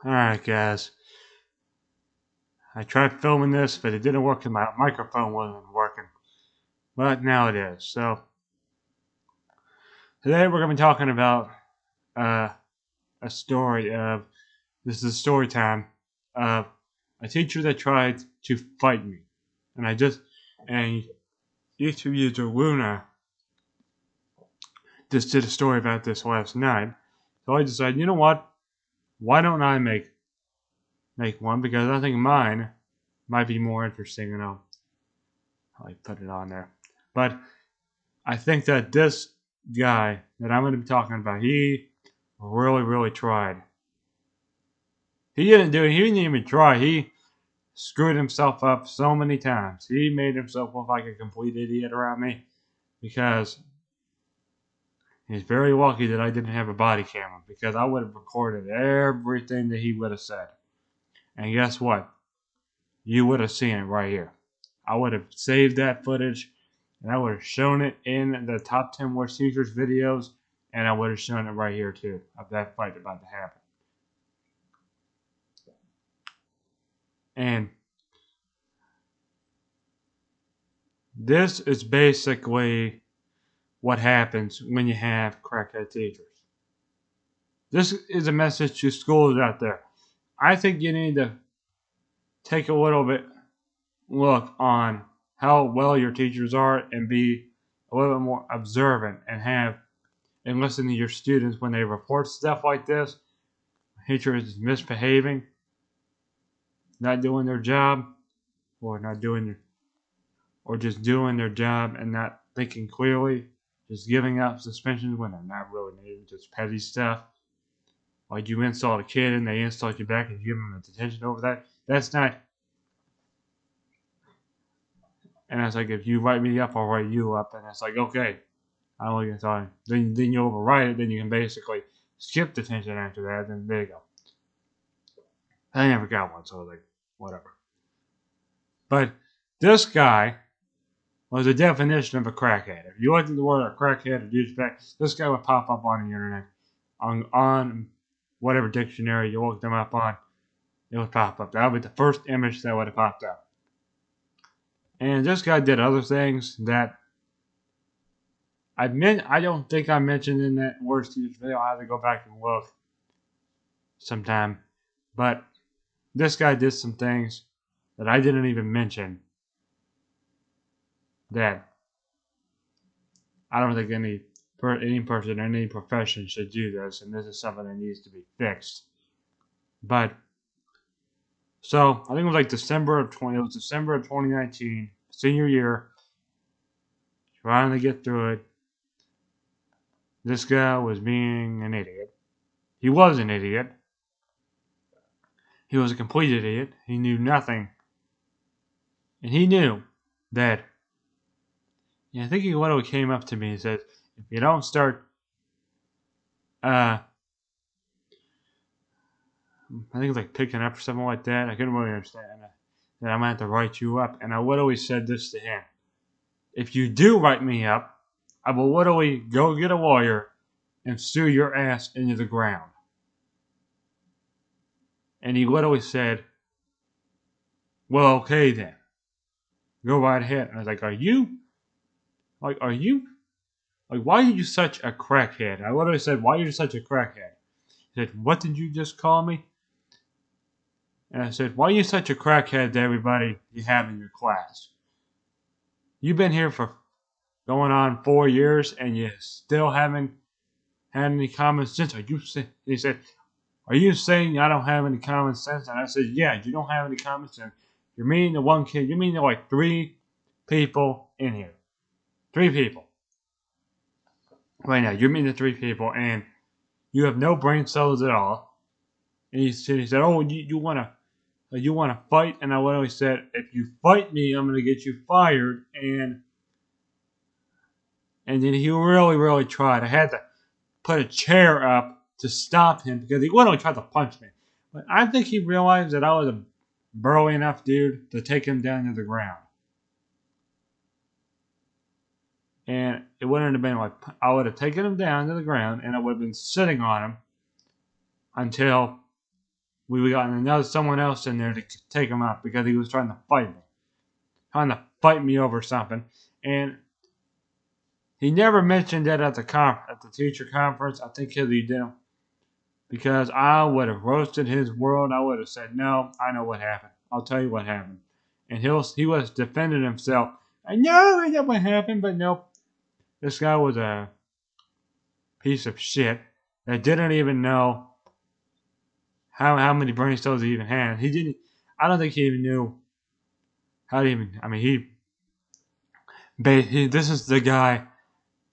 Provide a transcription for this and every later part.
Alright guys, I tried filming this but it didn't work because my microphone wasn't working. But now it is. So today we're going to be talking about a story of, this is a story time of a teacher that tried to fight me. And YouTube user Luna just did a story about this last night. So I decided, you know what? Why don't I make one, because I think mine might be more interesting, and I'll put it on there. But I think that this guy that I'm going to be talking about, he really tried. He didn't even try. He screwed himself up so many times. He made himself look like a complete idiot around me, because he's very lucky that I didn't have a body camera, because I would have recorded everything that he would have said. And guess what? You would have seen it right here. I would have saved that footage, and I would have shown it in the top 10 worst teachers videos, and I would have shown it right here too, of that fight about to happen. And this is basically what happens when you have crackhead teachers. This is a message to schools out there. I think you need to take a little bit look on how well your teachers are, and be a little bit more observant, and listen to your students when they report stuff like this. A teacher is misbehaving, not doing their job, or just doing their job and not thinking clearly, just giving out suspensions when they're not really needed, just petty stuff. Like you insult a kid and they insult you back and you give them detention over that. That's not. And it's like, if you write me up, I'll write you up. And it's like, okay, I don't like it. Then you override it. Then you can basically skip detention after that. Then there you go. I never got one, so I was like, whatever. But this guy was the definition of a crackhead. If you looked at the word a crackhead or douchebag, this guy would pop up on the internet. On whatever dictionary you looked them up on, it would pop up. That would be the first image that would have popped up. And this guy did other things that I don't think I mentioned in that worst teachers video. I'll have to go back and look sometime. But this guy did some things that I didn't even mention, that I don't think any person in any profession should do this, and this is something that needs to be fixed. But so I think it was like December of 2019, senior year, trying to get through it. This guy was being an idiot. He was an idiot. He was a complete idiot. He knew nothing. And he knew that, I think he literally came up to me and said, if you don't start, I think it was like picking up or something like that. I couldn't really understand that. That I'm going to have to write you up. And I literally said this to him. If you do write me up, I will literally go get a lawyer and sue your ass into the ground. And he literally said, well, okay then. Go right ahead. And I was like, why are you such a crackhead? I literally said, why are you such a crackhead? He said, what did you just call me? And I said, why are you such a crackhead to everybody you have in your class? You've been here for going on 4 years and you still haven't had any common sense. He said, are you saying I don't have any common sense? And I said, yeah, you don't have any common sense. You're meaning to one kid. You mean to like 3 people in here. 3 people. Right now, you're meaning to 3 people, and you have no brain cells at all. And he said, oh, you want to fight? And I literally said, if you fight me, I'm going to get you fired. And then he really tried. I had to put a chair up to stop him, because he literally tried to punch me. But I think he realized that I was a burly enough dude to take him down to the ground. And it wouldn't have been like, I would have taken him down to the ground and I would have been sitting on him until we got another someone else in there to take him out because he was trying to fight me over something. And he never mentioned it at the teacher conference. I think he didn't, because I would have roasted his world. I would have said, "No, I know what happened. I'll tell you what happened." And he was defending himself. I know what happened, but nope. This guy was a piece of shit that didn't even know how many brain cells he even had. He didn't. I don't think he even knew how to even. I mean, this is the guy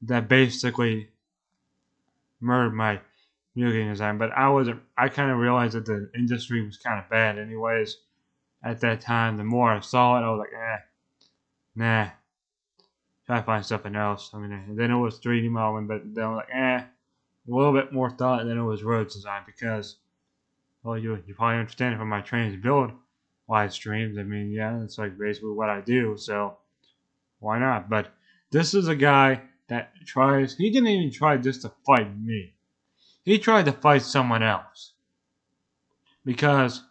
that basically murdered my video game design. But I wasn't. I kind of realized that the industry was kind of bad, anyways. At that time, the more I saw it, I was like, nah. Try to find something else. I mean, and then it was 3D modeling, but then I was like, a little bit more thought, and then it was road design because, well, you probably understand it from my trains build live streams. I mean, yeah, that's like basically what I do, so why not? But this is a guy that he didn't even try just to fight me. He tried to fight someone else because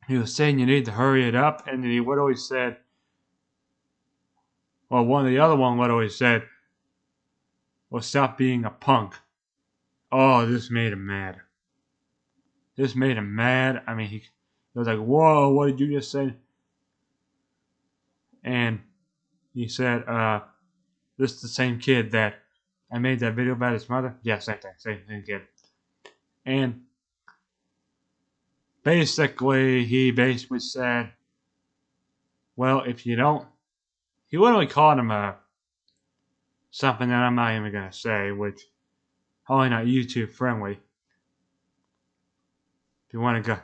he was saying you need to hurry it up, and then he would always said, well, the other one would always said, well, stop being a punk. Oh, this made him mad. This made him mad. I mean, he was like, whoa, what did you just say? And he said, this is the same kid that I made that video about his mother? Yeah, same thing. Same kid. And he basically said, well, if you don't, he literally called him something that I'm not even going to say, which probably not YouTube friendly. If you want to go,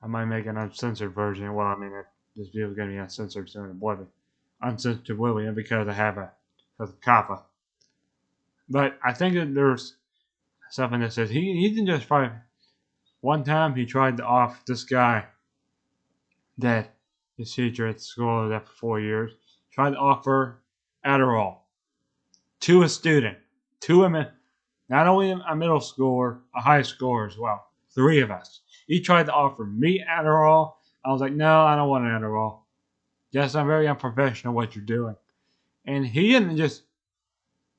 I might make an uncensored version. Well, I mean, this video is going to be uncensored soon, uncensored William, because I have a COPPA. But I think that there's something that says he didn't just fight. One time he tried to offer this guy that his teacher at the school was at for 4 years, tried to offer Adderall to a student, to not only a middle schooler, a high schooler as well. 3 of us. He tried to offer me Adderall. I was like, no, I don't want an Adderall. Yes, I'm very unprofessional what you're doing. And he didn't just,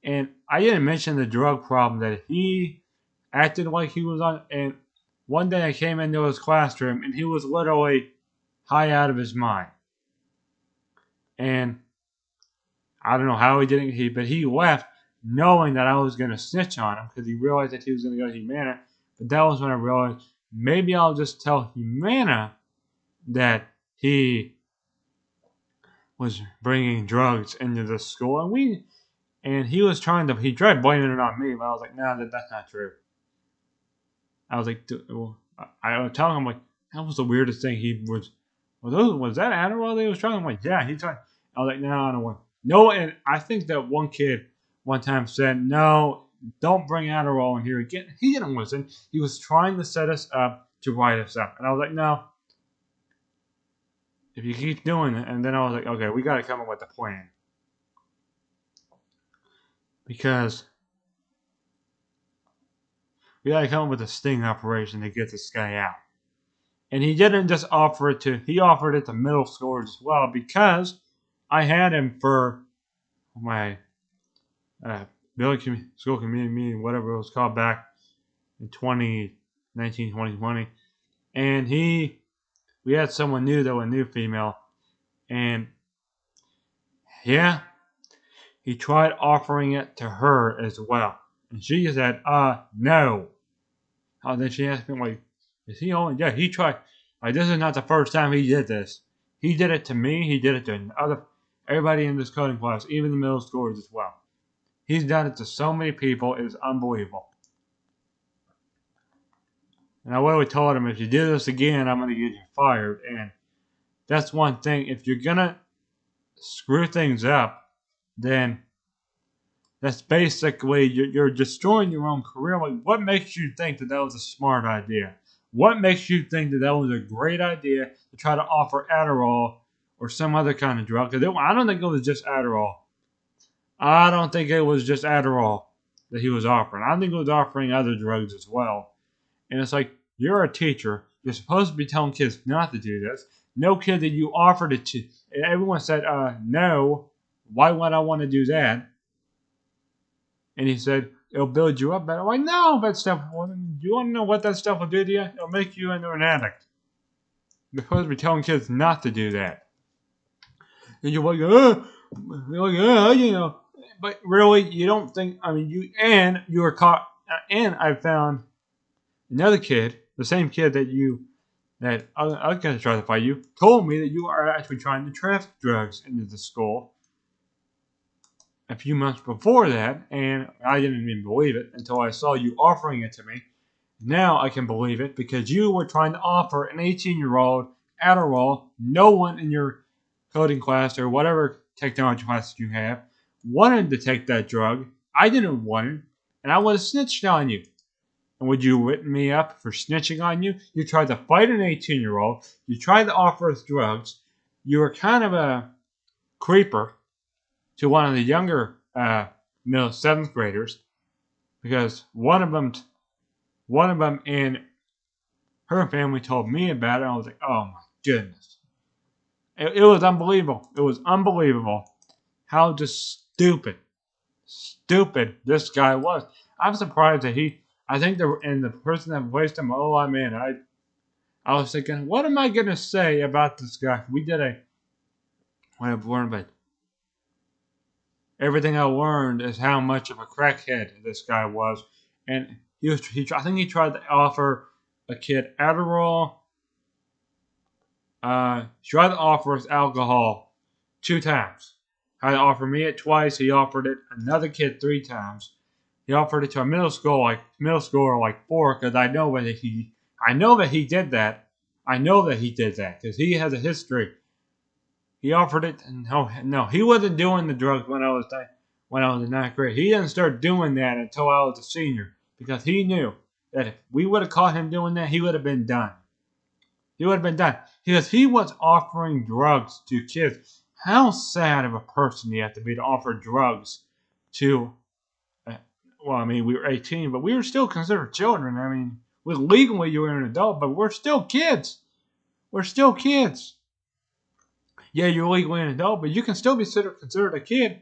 and I didn't mention the drug problem that he acted like he was on. And one day I came into his classroom and he was literally high out of his mind. And I don't know how he didn't, but he left knowing that I was going to snitch on him because he realized that he was going to go to Humana. But that was when I realized maybe I'll just tell Humana that he was bringing drugs into the school, and he tried blaming it on me, but I was like, no, that's not true. I was like, I was telling him, like, that was the weirdest thing. Was that Adderall they was trying? I'm like, yeah, he tried. I was like, no, I don't want. No, and I think that one kid one time said, no, don't bring Adderall in here again. He didn't listen. He was trying to set us up to write us up, and I was like, no. If you keep doing it, and then I was like, okay, we got to come up with a plan. Because we got to come up with a sting operation to get this guy out. And he didn't just he offered it to middle schoolers as well, because I had him for my building school community meeting, whatever it was called, back in 2019, 2020. And we had someone new, though, a new female. And yeah, he tried offering it to her as well. And she said, no. Then she asked me, like, is he only? Yeah, he tried. Like, this is not the first time he did this. He did it to me. He did it to everybody in this coding class, even the middle schoolers as well. He's done it to so many people. It is unbelievable. And I literally told him, if you do this again, I'm going to get you fired. And that's one thing. If you're going to screw things up, then that's basically, you're destroying your own career. Like, what makes you think that was a smart idea? What makes you think that was a great idea to try to offer Adderall or some other kind of drug? Because I don't think it was just Adderall. I don't think it was just Adderall that he was offering. I think he was offering other drugs as well. And it's like, you're a teacher. You're supposed to be telling kids not to do this. No kid that you offered it to. Everyone said, no. Why would I want to do that? And he said, it'll build you up better. I'm like, no, that stuff. Do you want to know what that stuff will do to you? It'll make you into an addict. You're supposed to be telling kids not to do that. And you're like, you know. But really, you don't think, I mean, you were caught, and I found another kid, the same kid that I was going to try to fight you, told me that you are actually trying to traffic drugs into the school a few months before that, and I didn't even believe it until I saw you offering it to me. Now I can believe it because you were trying to offer an 18-year-old Adderall. No one in your coding class or whatever technology class you have wanted to take that drug. I didn't want it, and I would have snitched on you. And would you written me up for snitching on you? You tried to fight an 18-year-old. You tried to offer us drugs. You were kind of a creeper to one of the younger middle seventh graders because one of them and her family told me about it. And I was like, oh my goodness. It was unbelievable. It was unbelievable how just stupid this guy was. I'm surprised that I think the person that placed him, I was thinking, what am I going to say about this guy? We did everything I learned is how much of a crackhead this guy was. And I think he tried to offer a kid Adderall. He tried to offer us alcohol 2 times. Tried to offer me it twice. He offered it another kid 3 times. He offered it to a middle schooler like 4 because I know that he did that. I know that he did that because he has a history. He offered it. No, he wasn't doing the drugs when I was in 9th grade. He didn't start doing that until I was a senior because he knew that if we would have caught him doing that, he would have been done. He would have been done because he was offering drugs to kids. How sad of a person you have to be to offer drugs to. Well, I mean, we were 18, but we were still considered children. I mean, legally you were an adult, but we're still kids. We're still kids. Yeah, you're legally an adult, but you can still be considered a kid.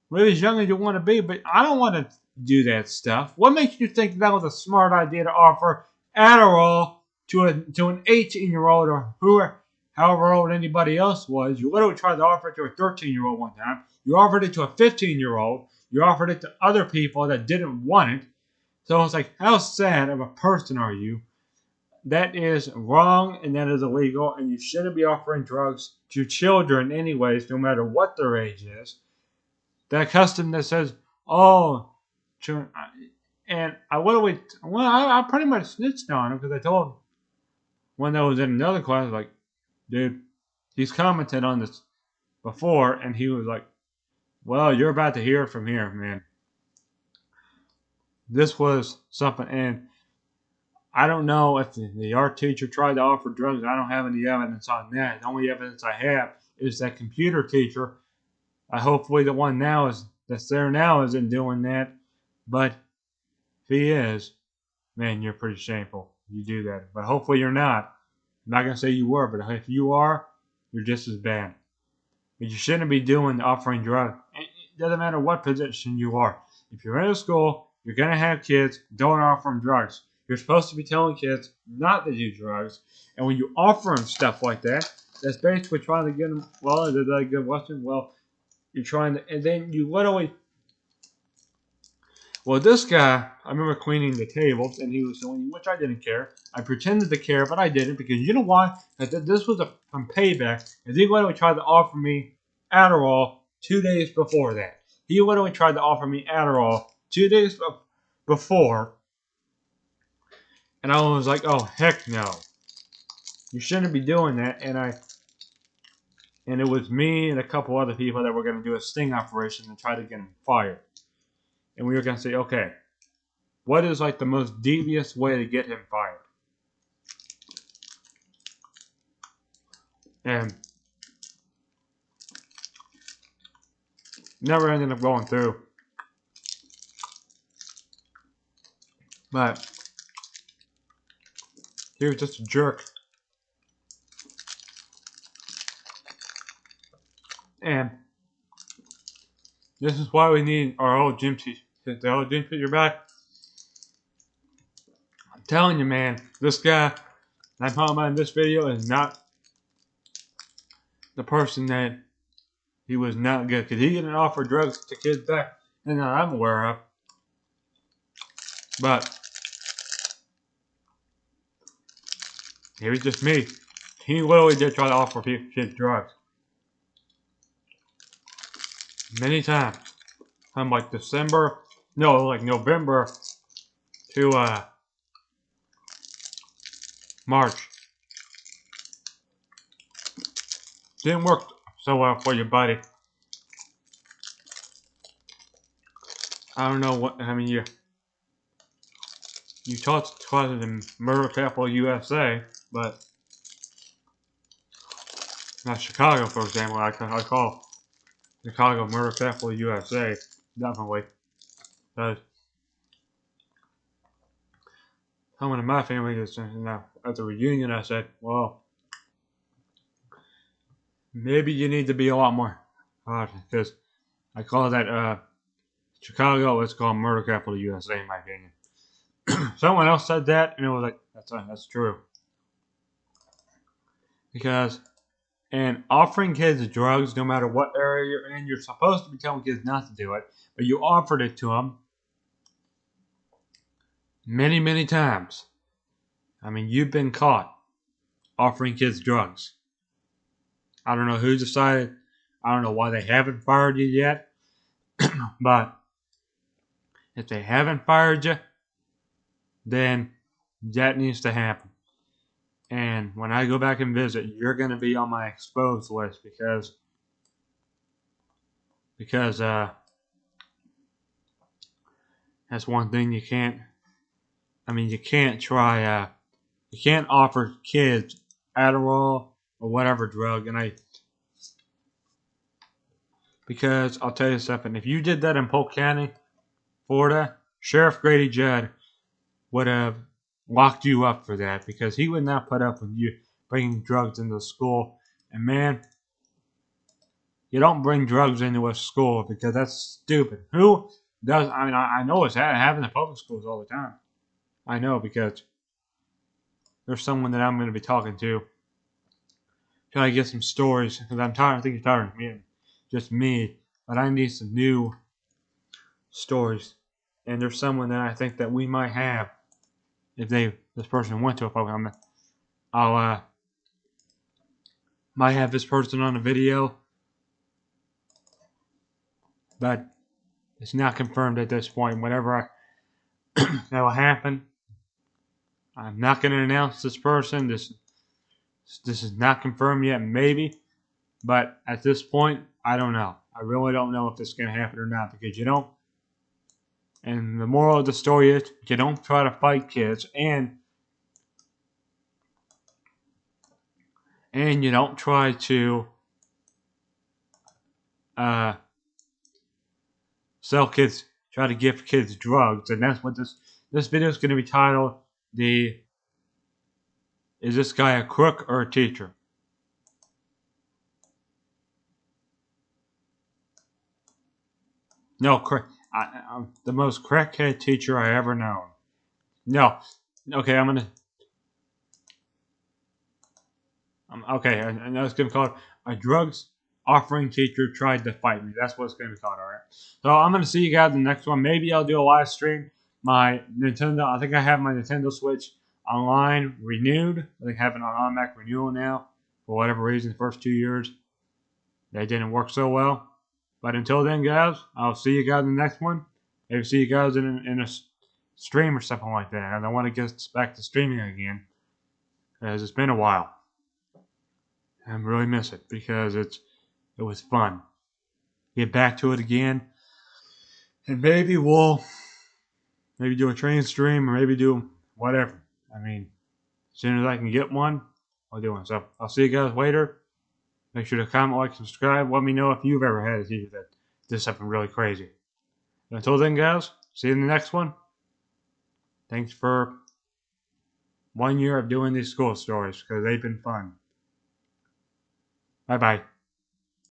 Really as young as you want to be, but I don't want to do that stuff. What makes you think that was a smart idea to offer Adderall to an 18-year-old or however old anybody else was? You literally tried to offer it to a 13-year-old one time. You offered it to a 15-year-old. You offered it to other people that didn't want it. So it's like, how sad of a person are you? That is wrong and that is illegal, and you shouldn't be offering drugs to children anyways, no matter what their age is. That custom that says, oh, and I pretty much snitched on him because I told him when I was in another class, like, dude, he's commented on this before, and he was like, well, you're about to hear it from here, man. This was something, and I don't know if the art teacher tried to offer drugs. I don't have any evidence on that. The only evidence I have is that computer teacher. Hopefully the one that's there now isn't doing that. But if he is, man, you're pretty shameful. You do that. But hopefully you're not. I'm not going to say you were, but if you are, you're just as bad. But you shouldn't be offering drugs. It doesn't matter what position you are. If you're in a school, you're going to have kids, don't offer them drugs. You're supposed to be telling kids not to do drugs. And when you offer them stuff like that, that's basically trying to get them, well, is that a good question? Well, you're trying to, and then you literally, well, this guy, I remember cleaning the tables, and he was doing, which I didn't care. I pretended to care, but I didn't, because you know why? This was from payback, and he literally tried to offer me Adderall 2 days before that. He literally tried to offer me Adderall 2 days before, and I was like, oh, heck no. You shouldn't be doing that, and it was me and a couple other people that were going to do a sting operation and try to get him fired. And we were going to say, okay, what is like the most devious way to get him fired? And never ended up going through. But He was just a jerk. And this is why we need our old gym teacher. The old gym teacher back. I'm telling you, man, this guy I'm talking about in this video is not the person that he was not good. Because he didn't offer drugs to kids back and that I'm aware of. But it was just me. He literally did try to offer kids drugs. Many times. From like November to March. Didn't work so well for you, buddy. I don't know what, I mean, you taught in Murder Capital USA, but not Chicago, for example. I call Chicago Murder Capital USA, definitely. Because someone in my family is, at the reunion, I said, well, maybe you need to be a lot more cautious, because I call that Chicago, it's called Murder Capital USA, in my opinion. Someone else said that, and it was like, that's true. Because, and offering kids drugs, no matter what area you're in, you're supposed to be telling kids not to do it, but you offered it to them many, many times. I mean, you've been caught offering kids drugs. I don't know who decided. I don't know why they haven't fired you yet. But if they haven't fired you, then that needs to happen. And when I go back and visit, you're going to be on my exposed list because that's one thing you can't. I mean, you can't try. You can't offer kids Adderall or whatever drug, because I'll tell you something. If you did that in Polk County, Florida, Sheriff Grady Judd would have locked you up for that because he would not put up with you bringing drugs into the school. And man, you don't bring drugs into a school because that's stupid. Who does? I mean, I know it's happening in public schools all the time. I know because there's someone that I'm going to be talking to. Try to get some stories because I'm tired. I think you're tired of me, just me. But I need some new stories. And there's someone that I think that we might have if this person went to a public. I'll might have this person on a video, but it's not confirmed at this point. Whenever that will happen, I'm not going to announce this person. This is not confirmed yet, maybe, but at this point, I don't know. I really don't know if this is going to happen or not because you don't. And the moral of the story is you don't try to fight kids, and you don't try to sell kids, try to give kids drugs, and that's what this video is going to be titled. Is this guy a crook or a teacher? No, I'm the most crackhead teacher I ever known. No, okay, okay, I know it's going to be called a drugs offering teacher tried to fight me. That's what it's going to be called, alright? So I'm going to see you guys in the next one. Maybe I'll do a live stream. My Nintendo, I think I have my Nintendo Switch online renewed. I think I have it on automatic renewal now. For whatever reason, the first 2 years, that didn't work so well. But until then, guys, I'll see you guys in the next one. Maybe see you guys in a stream or something like that. And I want to get back to streaming again. Because it's been a while. I really miss it because it was fun. Get back to it again. And maybe we'll do a train stream or maybe do whatever. I mean, as soon as I can get one, I'll do one. So I'll see you guys later. Make sure to comment, like, subscribe. Let me know if you've ever had a teacher that did something really crazy. And until then, guys, see you in the next one. Thanks for 1 year of doing these school stories because they've been fun. Bye bye.